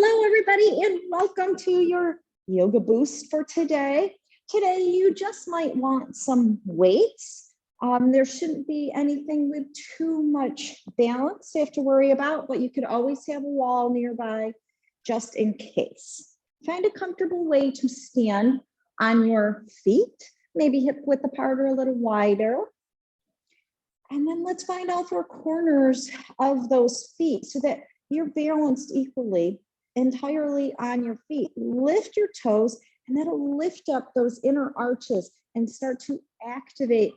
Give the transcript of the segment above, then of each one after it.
Hello, everybody, and welcome to your yoga boost for today. Today, you just might want some weights. There shouldn't be anything with too much balance to have to worry about, but you could always have a wall nearby just in case. Find a comfortable way to stand on your feet, maybe hip width apart or a little wider. And then let's find all four corners of those feet so that you're balanced equally entirely on your feet. Lift your toes, and that'll lift up those inner arches and start to activate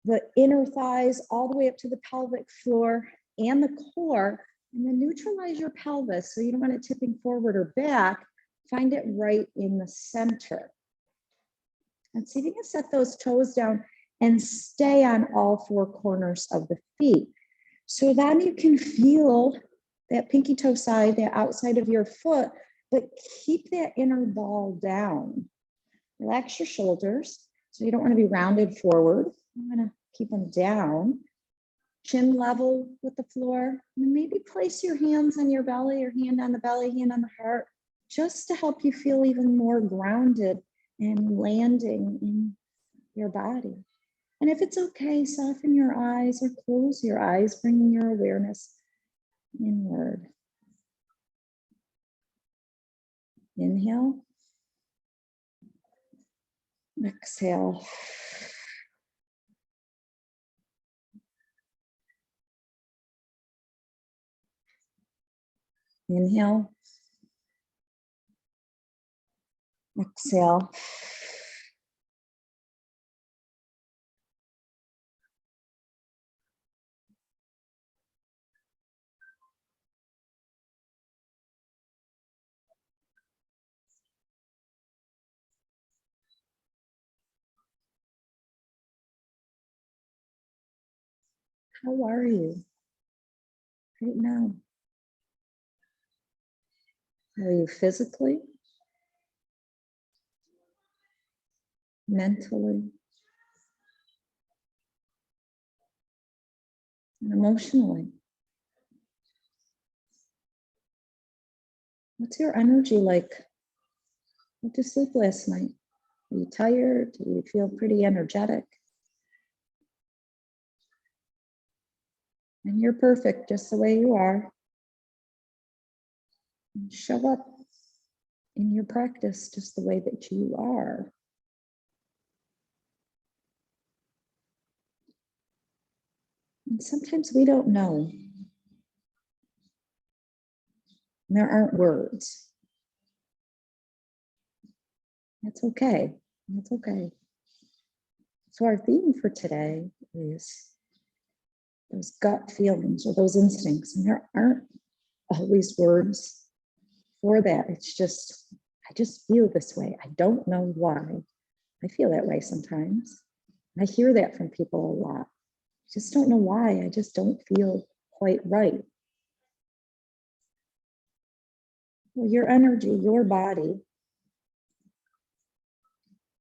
the inner thighs all the way up to the pelvic floor and the core, and then neutralize your pelvis so you don't want it tipping forward or back. Find it right in the center. And see if you can set those toes down and stay on all four corners of the feet. So then you can feel that pinky toe side, the outside of your foot, but keep that inner ball down. Relax your shoulders. So you don't want to be rounded forward. I'm going to keep them down. Chin level with the floor. And maybe place your hands on your belly, your hand on the belly, hand on the heart, just to help you feel even more grounded and landing in your body. And if it's okay, soften your eyes or close your eyes, bringing your awareness inward. Inhale. Exhale. Inhale. Exhale. How are you right now? How are you physically, mentally, and emotionally? What's your energy like? Went to sleep last night? Are you tired? Do you feel pretty energetic? And you're perfect just the way you are. And show up in your practice just the way that you are. And sometimes we don't know. And there aren't words. That's okay. That's okay. So our theme for today is those gut feelings or those instincts. And there aren't always words for that. It's just, I just feel this way. I don't know why. I feel that way sometimes. I hear that from people a lot. I just don't know why. I just don't feel quite right. Well, your energy, your body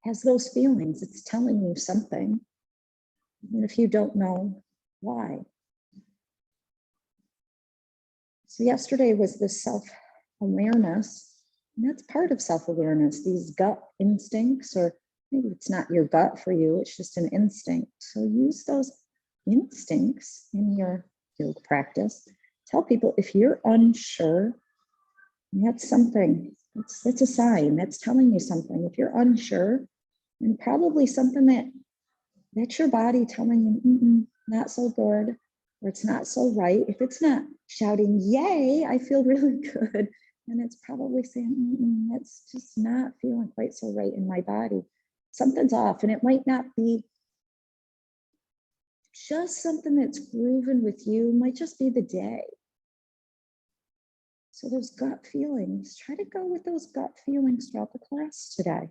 has those feelings. It's telling you something, even if you don't know why. So yesterday was this self-awareness, and that's part of self-awareness, these gut instincts, or maybe it's not your gut for you, it's just an instinct. So use those instincts in your yoga practice. Tell people if you're unsure, that's something, that's a sign, that's telling you something. If you're unsure, and probably something that's your body telling you, not so good, or it's not so right. If it's not shouting, yay, I feel really good, then it's probably saying, that's just not feeling quite so right in my body. Something's off, and it might not be just something that's grooving with you, it might just be the day. So those gut feelings, try to go with those gut feelings throughout the class today.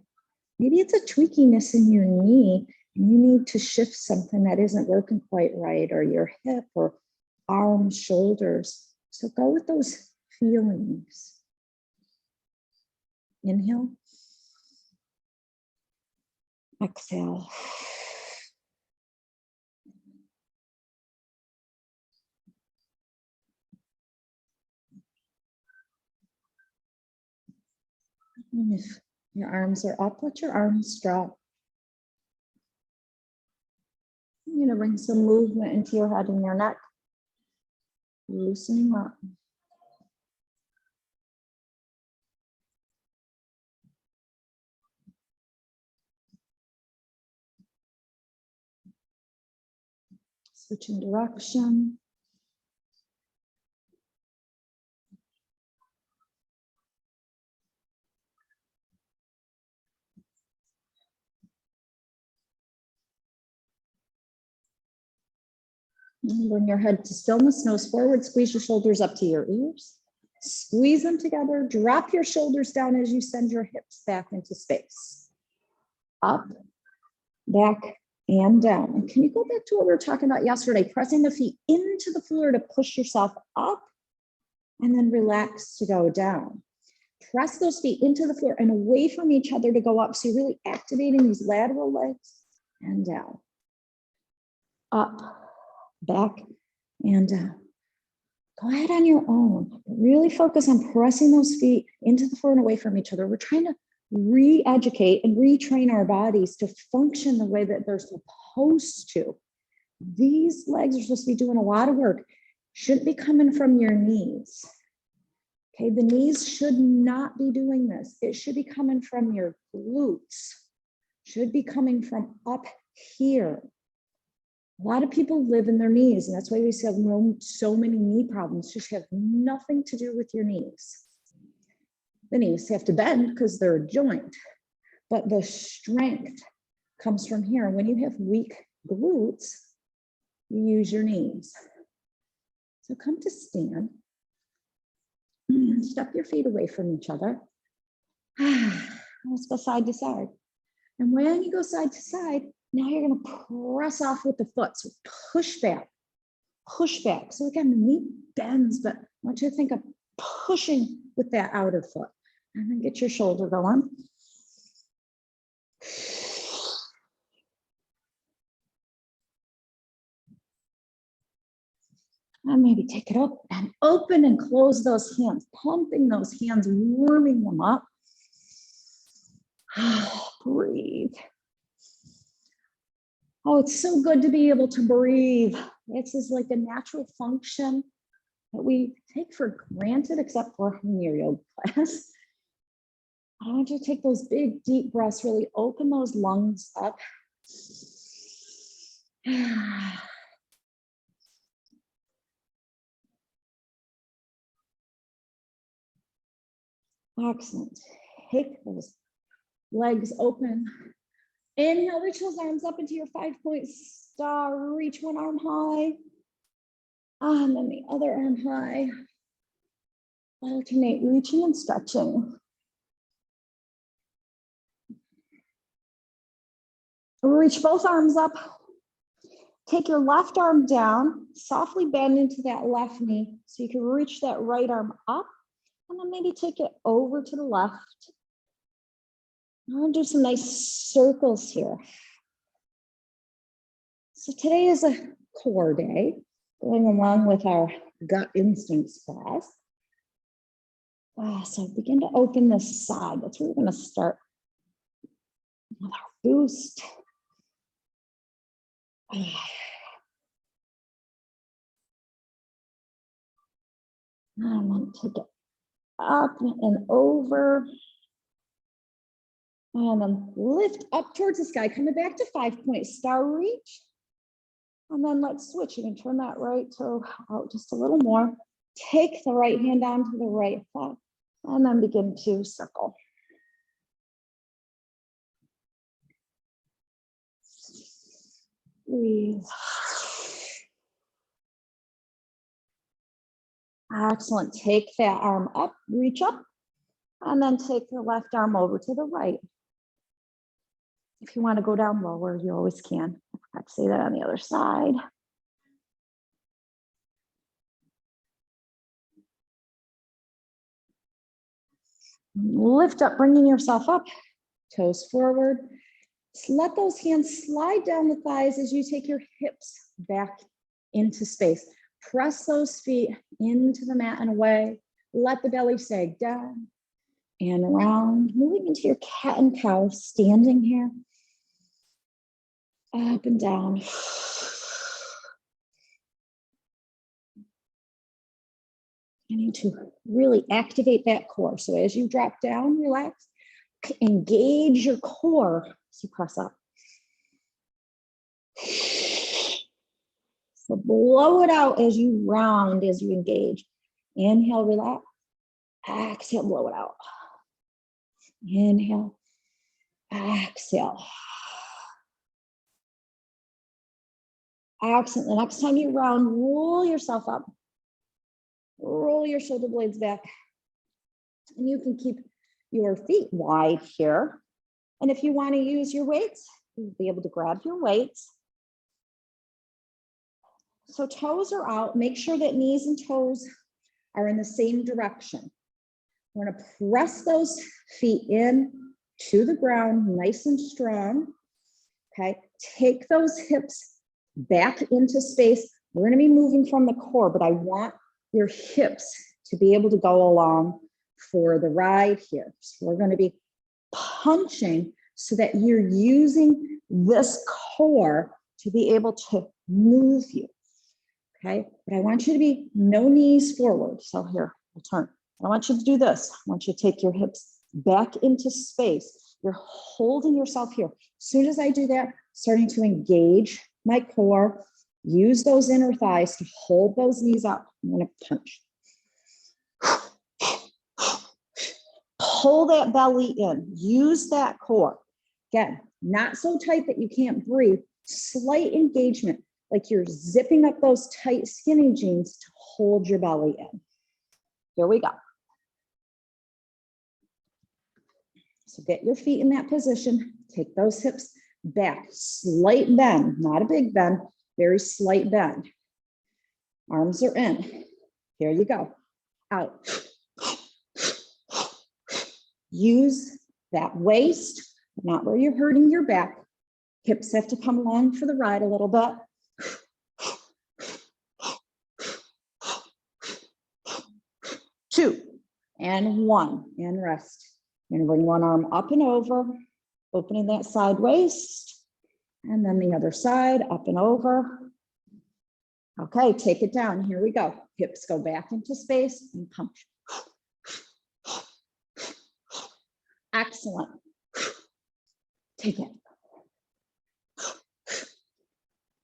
Maybe it's a tweakiness in your knee, and you need to shift something that isn't working quite right, or your hip or arms, shoulders. So go with those feelings. Inhale. Exhale. And if your arms are up, let your arms drop. You're going to bring some movement into your head and your neck, loosening up. Switching direction. And bring your head to stillness, nose forward, squeeze your shoulders up to your ears. Squeeze them together, drop your shoulders down as you send your hips back into space. Up, back, and down. And can you go back to what we were talking about yesterday? Pressing the feet into the floor to push yourself up, and then relax to go down. Press those feet into the floor and away from each other to go up. So you're really activating these lateral legs and down. Up, back, and down. Go ahead on your own. Really focus on pressing those feet into the floor and away from each other. We're trying to re-educate and retrain our bodies to function the way that they're supposed to. These legs are supposed to be doing a lot of work. Shouldn't be coming from your knees. Okay, the knees should not be doing this. It should be coming from your glutes. Should be coming from up here. A lot of people live in their knees, and that's why we see so many knee problems. Just have nothing to do with your knees. The knees have to bend because they're a joint, but the strength comes from here. When you have weak glutes, you use your knees. So come to stand. Step your feet away from each other. Let's go side to side. And when you go side to side, now you're going to press off with the foot. So push back, push back. So again, the knee bends, but I want you to think of pushing with that outer foot. And then get your shoulder going. And maybe take it up and open and close those hands, pumping those hands, warming them up. Breathe. Oh, it's so good to be able to breathe. This is like a natural function that we take for granted, except for in your yoga class. I want you to take those big, deep breaths, really open those lungs up. Excellent. Take those legs open. Inhale, reach those arms up into your 5-point star. Reach one arm high. And then the other arm high. Alternate reaching and stretching. Reach both arms up. Take your left arm down. Softly bend into that left knee so you can reach that right arm up. And then maybe take it over to the left. I'll do some nice circles here. So today is a core day, going along with our gut instincts class. So begin to open this side. That's where we're going to start with our boost. And then take it up and over. And then lift up towards the sky, coming back to 5-point star reach. And then let's switch. You can turn that right toe out just a little more. Take the right hand down to the right thigh, and then begin to circle. Breathe. Excellent. Take that arm up, reach up, and then take the left arm over to the right. If you want to go down lower, you always can. Let's say that on the other side. Lift up, bringing yourself up, toes forward. Just let those hands slide down the thighs as you take your hips back into space. Press those feet into the mat and away. Let the belly sag down. and around, moving into your cat and cow, standing here, up and down. You need to really activate that core. So as you drop down, relax, engage your core as you press up. So blow it out as you round, as you engage. Inhale, relax. Exhale, blow it out. Inhale, exhale. Excellent. The next time you round, roll yourself up. Roll your shoulder blades back. And you can keep your feet wide here. And if you want to use your weights, you'll be able to grab your weights. So toes are out. Make sure that knees and toes are in the same direction. We're going to press those feet in to the ground, nice and strong. Okay, take those hips back into space. We're going to be moving from the core, but I want your hips to be able to go along for the ride here. So we're going to be punching so that you're using this core to be able to move you. Okay, but I want you to be no knees forward. So here, I'll turn. I want you to do this. I want you to take your hips back into space. You're holding yourself here. As soon as I do that, starting to engage my core, use those inner thighs to hold those knees up. I'm going to punch. Pull that belly in. Use that core. Again, not so tight that you can't breathe. Slight engagement, like you're zipping up those tight skinny jeans to hold your belly in. Here we go. So get your feet in that position. Take those hips back. Slight bend, not a big bend, very slight bend. Arms are in. Here you go. Out. Use that waist, not where you're hurting your back. Hips have to come along for the ride a little bit. 2 and 1 and rest. You're going to bring one arm up and over, opening that side waist, and then the other side up and over. Okay, take it down. Here we go. Hips go back into space and punch. Excellent. Take it.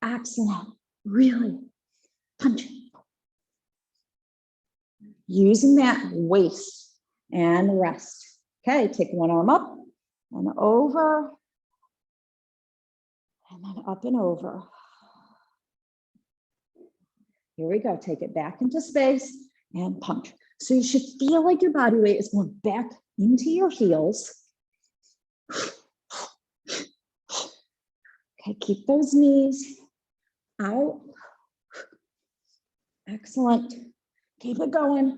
Excellent. Really punch. Using that waist and rest. Okay, take one arm up and over, and then up and over. Here we go. Take it back into space and punch. So you should feel like your body weight is going back into your heels. Okay, keep those knees out. Excellent. Keep it going.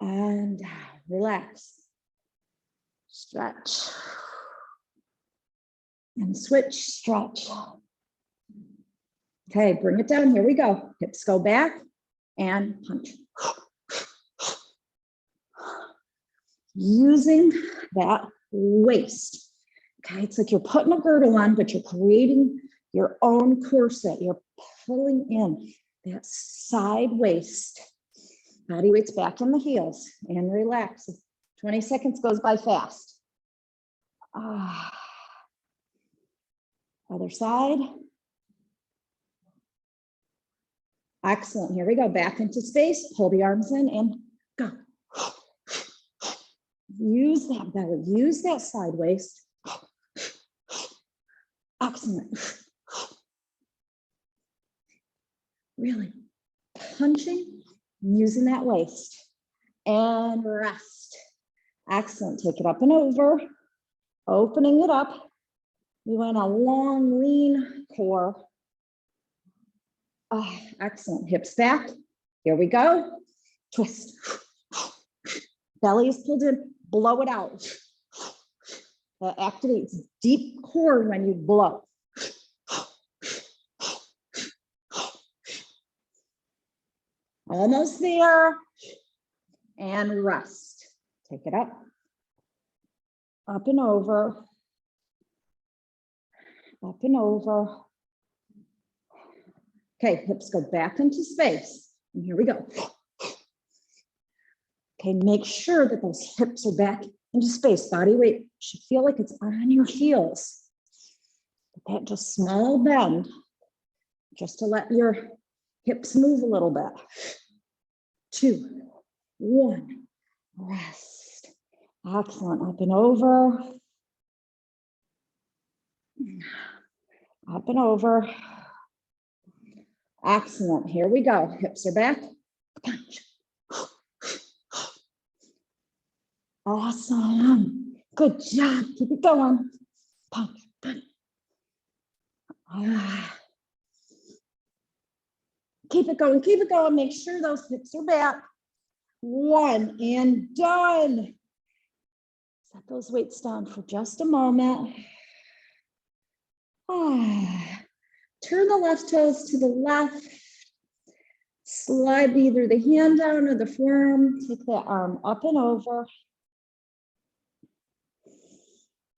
And relax. Stretch. And switch, stretch. Okay, bring it down. Here we go. Hips go back and punch. Using that waist. Okay, it's like you're putting a girdle on, but you're creating your own corset. You're pulling in that side waist. Body weight's back in the heels and relax. 20 seconds goes by fast. Other side. Excellent. Here we go. Back into space. Pull the arms in and go. Use that belly. Use that side waist. Excellent. Really punching, using that waist. And rest. Excellent. Take it up and over. Opening it up. We want a long, lean core. Excellent. Hips back. Here we go. Twist. Belly is pulled in. Blow it out. That activates deep core when you blow. Almost there. and rest. Take it up and over, up and over. Okay, hips go back into space. And here we go. Okay, make sure that those hips are back into space. Body weight should feel like it's on your heels. That just small bend, just to let your hips move a little bit. 2, 1, rest. Excellent, up and over. Up and over. Excellent, here we go. Hips are back. Punch. Awesome, good job, keep it going. Punch, punch. Keep it going, make sure those hips are back. 1 and done. Set those weights down for just a moment. Turn the left toes to the left. Slide either the hand down or the forearm. Take the arm up and over.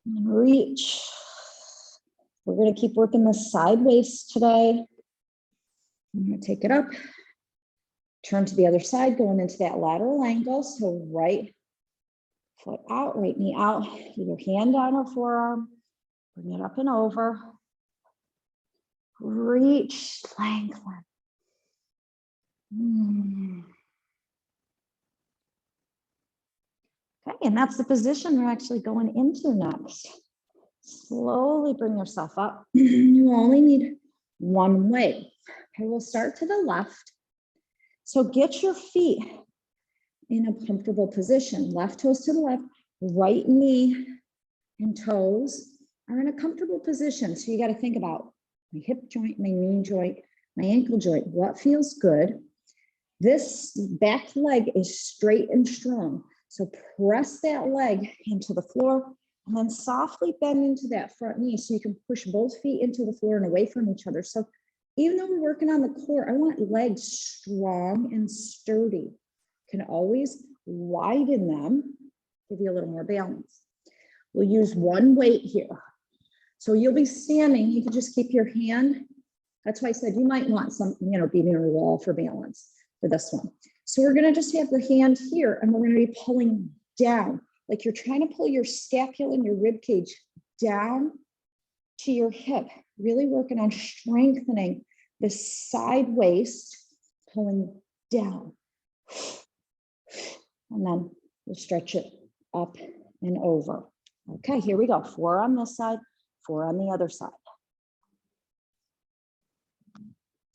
And reach. We're going to keep working the side waist today. I'm going to take it up. Turn to the other side, going into that lateral angle. So right foot out, right knee out, either hand down or forearm. Bring it up and over. Reach, lengthen. Okay, and that's the position we're actually going into next. Slowly bring yourself up. You only need one way. Okay, we'll start to the left. So get your feet in a comfortable position. Left toes to the left, right knee and toes are in a comfortable position. So you got to think about my hip joint, my knee joint, my ankle joint. What feels good? This back leg is straight and strong. So press that leg into the floor and then softly bend into that front knee so you can push both feet into the floor and away from each other. So even though we're working on the core, I want legs strong and sturdy. Can always widen them, give you a little more balance. We'll use one weight here. So you'll be standing, you can just keep your hand. That's why I said you might want some, be near a wall for balance for this one. So we're gonna just have the hand here and we're gonna be pulling down, like you're trying to pull your scapula and your rib cage down to your hip, really working on strengthening the side waist, pulling down. And then we'll stretch it up and over. Okay, here we go. 4 on this side, 4 on the other side.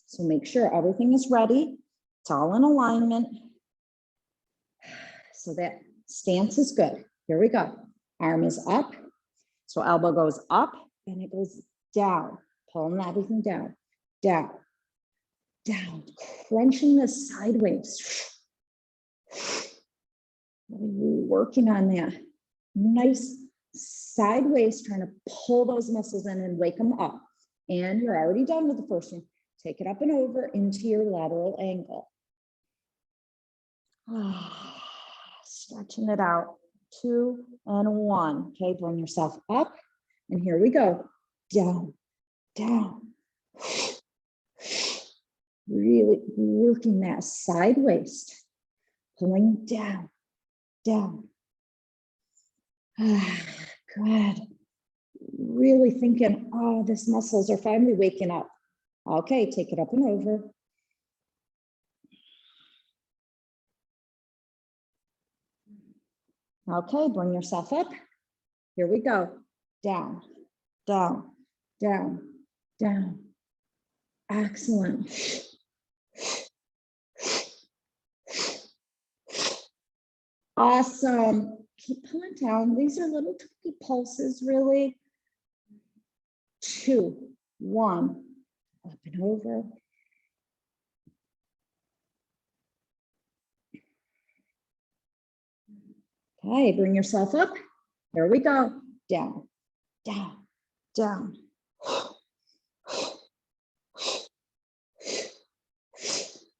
So make sure everything is ready. It's all in alignment. So that stance is good. Here we go. Arm is up. So elbow goes up and it goes down. Pulling everything down, down, down. Crunching this sideways. Really working on that nice sideways, trying to pull those muscles in and wake them up. And you're already done with the first one. Take it up and over into your lateral angle. Stretching it out. 2 and 1. Okay, bring yourself up. And here we go. Down, down. Really working that side waist. Pulling down, down. Good. Really thinking, oh, these muscles are finally waking up. Okay, take it up and over. Okay, bring yourself up. Here we go. Down, down, down, down. Excellent. Awesome. Keep pulling down. These are little tiny pulses, really. 2, 1, up and over. Okay, bring yourself up. Here we go. Down, down, down.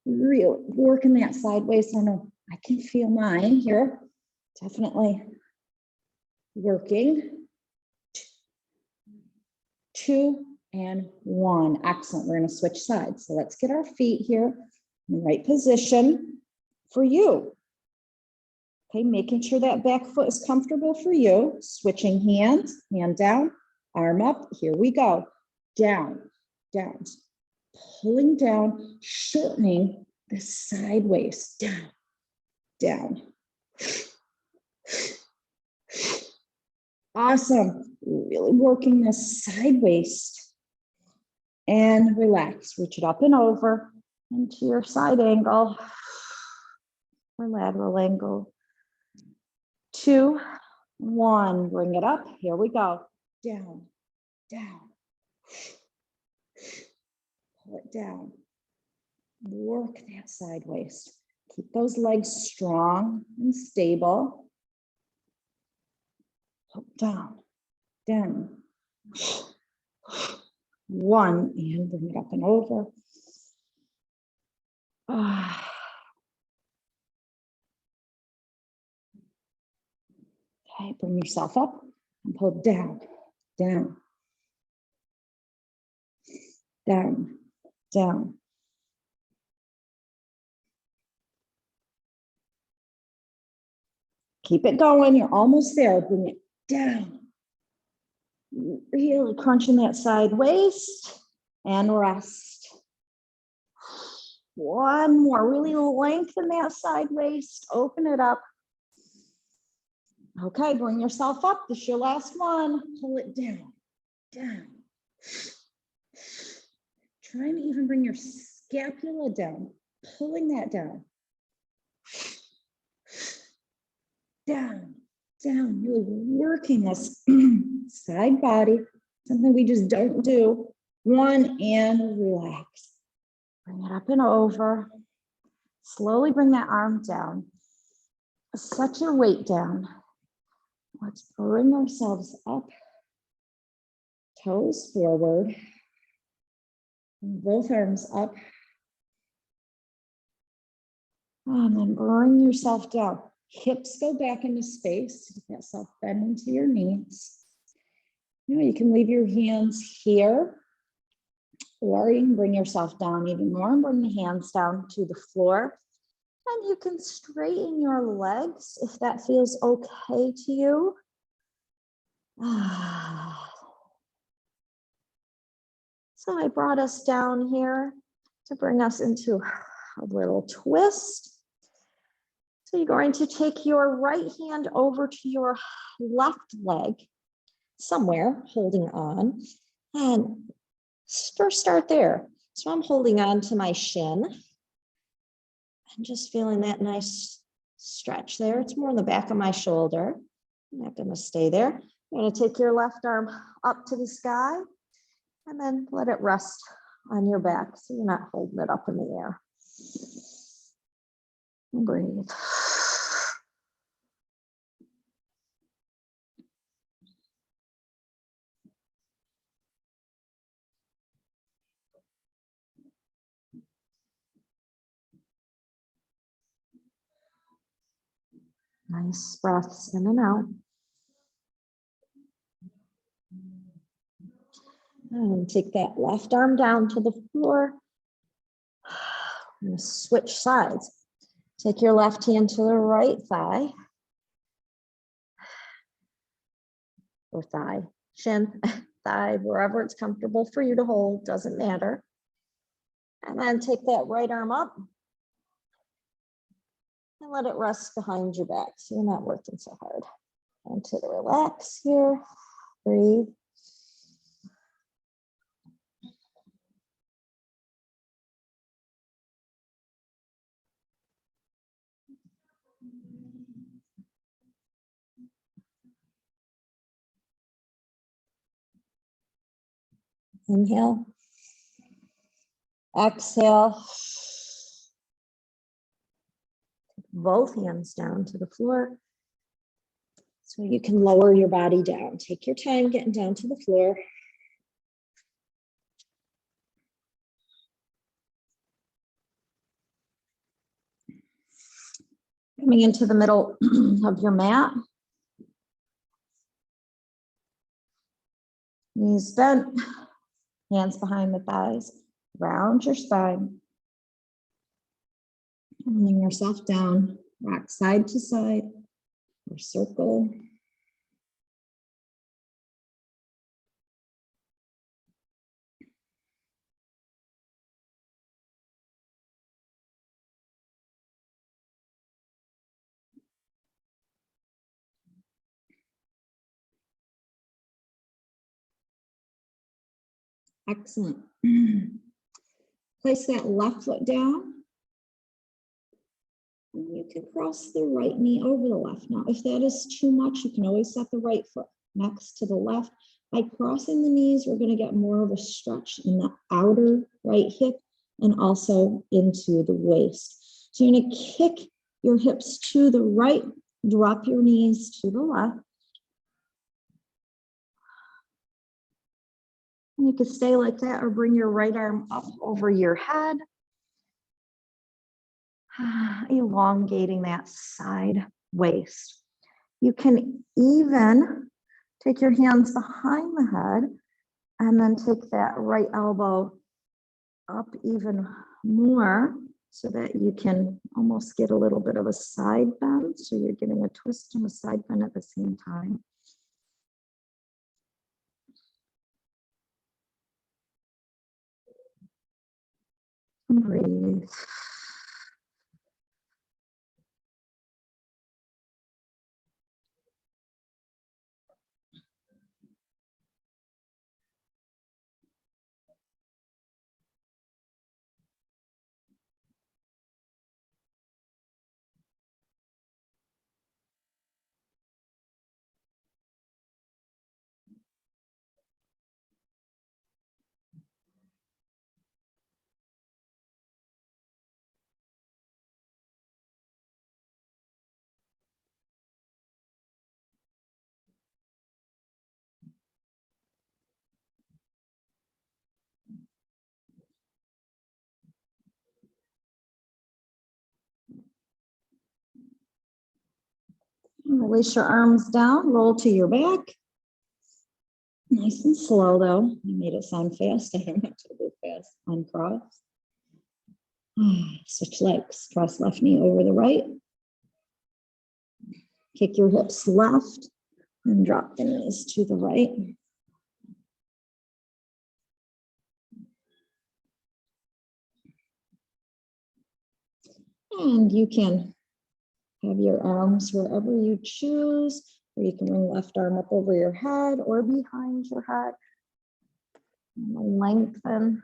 Really working that sideways. I know I can feel mine here. Definitely working. 2 and 1. Excellent. We're going to switch sides. So let's get our feet here in the right position for you. Okay, making sure that back foot is comfortable for you. Switching hands, hand down, arm up. Here we go. Down, down. Pulling down, shortening the side waist. Down, down. Awesome. Really working the side waist. And relax. Reach it up and over into your side angle or lateral angle. 2, 1. Bring it up. Here we go. Down, down. Pull it down. Work that side waist. Keep those legs strong and stable. Down, down. 1, and bring it up and over. Okay, bring yourself up and pull down, down, down, down. Keep it going. You're almost there. Bring it down. Really crunching that side waist and rest. 1 more. Really lengthen that side waist. Open it up. Okay, bring yourself up. This is your last one. Pull it down, down. Trying to even bring your scapula down. Pulling that down. Down, down. Really working this side body. Something we just don't do. 1, and relax. Bring it up and over. Slowly bring that arm down. Set your weight down. Let's bring ourselves up. Toes forward. And both arms up. And then bring yourself down. Hips go back into space. Get that self bend into your knees. You can leave your hands here, or you can bring yourself down even more and bring the hands down to the floor. And you can straighten your legs if that feels okay to you. So I brought us down here to bring us into a little twist. So you're going to take your right hand over to your left leg, somewhere holding on, and first start there. So I'm holding on to my shin and just feeling that nice stretch there. It's more in the back of my shoulder. I'm not going to stay there. You're going to take your left arm up to the sky and then let it rest on your back so you're not holding it up in the air. And breathe. Nice breaths in and out. And take that left arm down to the floor. And switch sides. Take your left hand to the right thigh. Or thigh, shin, thigh, wherever it's comfortable for you to hold, doesn't matter. And then take that right arm up. And let it rest behind your back so you're not working so hard. And to the relax here, breathe. Inhale. Exhale. Both hands down to the floor so you can lower your body down. Take your time getting down to the floor. Coming into the middle of your mat. Knees bent, hands behind the thighs, round your spine. Bring yourself down, rock side to side, or circle. Excellent. Place that left foot down. And you can cross the right knee over the left. Now, if that is too much, you can always set the right foot next to the left. By crossing the knees, we're going to get more of a stretch in the outer right hip and also into the waist. So you're going to kick your hips to the right, drop your knees to the left. And you can stay like that or bring your right arm up over your head. Elongating that side waist. You can even take your hands behind the head and then take that right elbow up even more so that you can almost get a little bit of a side bend. So you're getting a twist and a side bend at the same time. Breathe. Release your arms down, roll to your back. Nice and slow though. You made it sound fast. I don't have to go fast. Uncross. Switch legs. Cross left knee over the right. Kick your hips left and drop the knees to the right. And you can have your arms wherever you choose, or you can bring left arm up over your head or behind your head. Lengthen.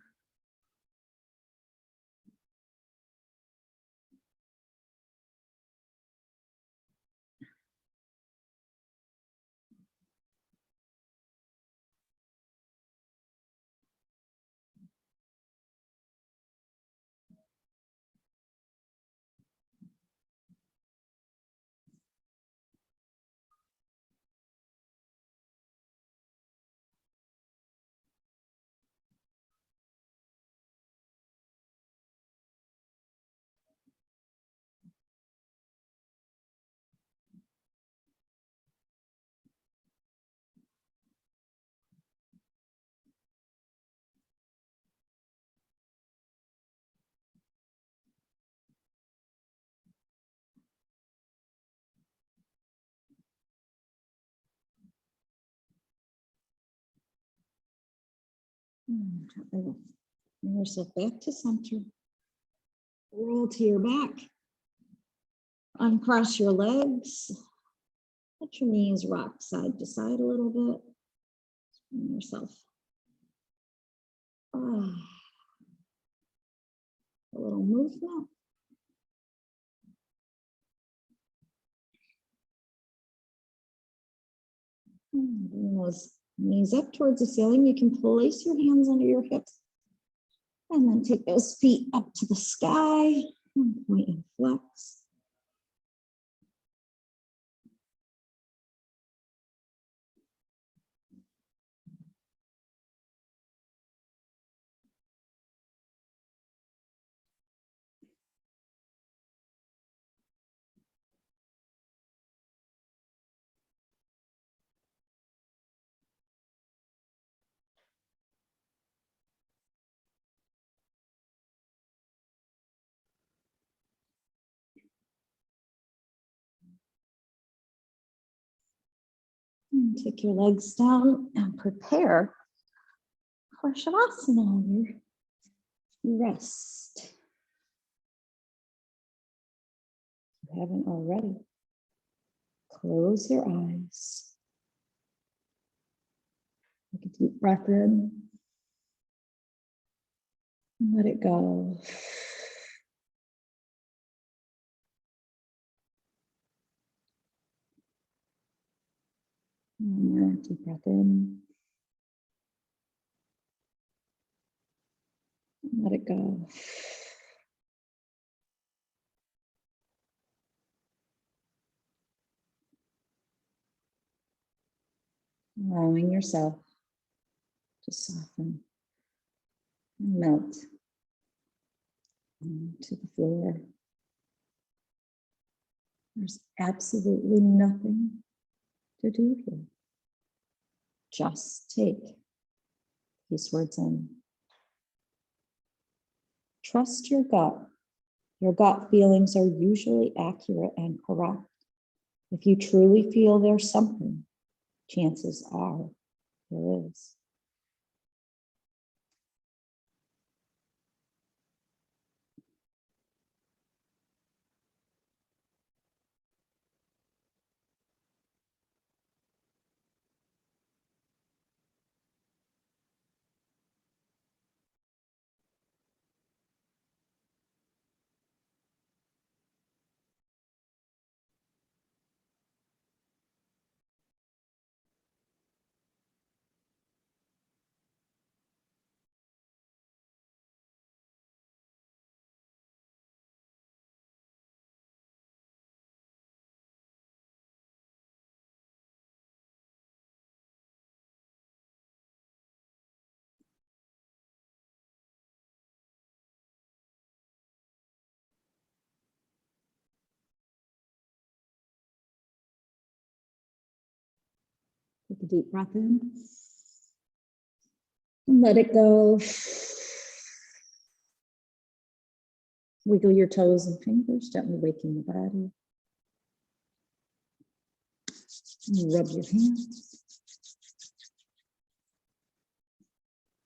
Bring yourself back to center. Roll to your back. Uncross your legs. Let your knees rock side to side a little bit. Bring yourself. A little movement. Bring those knees up towards the ceiling. You can place your hands under your hips. And then take those feet up to the sky. Point and flex. And take your legs down and prepare for Shavasana, your rest. If you haven't already, close your eyes. Take a deep breath in and let it go. One more deep breath in. And let it go. Allowing yourself to soften and melt to the floor. There's absolutely nothing to do here. Just take these words in. Trust your gut. Your gut feelings are usually accurate and correct. If you truly feel there's something, chances are there is. Take a deep breath in. And let it go. Wiggle your toes and fingers, gently waking the body. And rub your hands.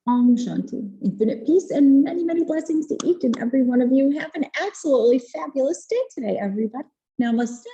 Om Shanti. Infinite peace and many, many blessings to each and every one of you. Have an absolutely fabulous day today, everybody. Namaste.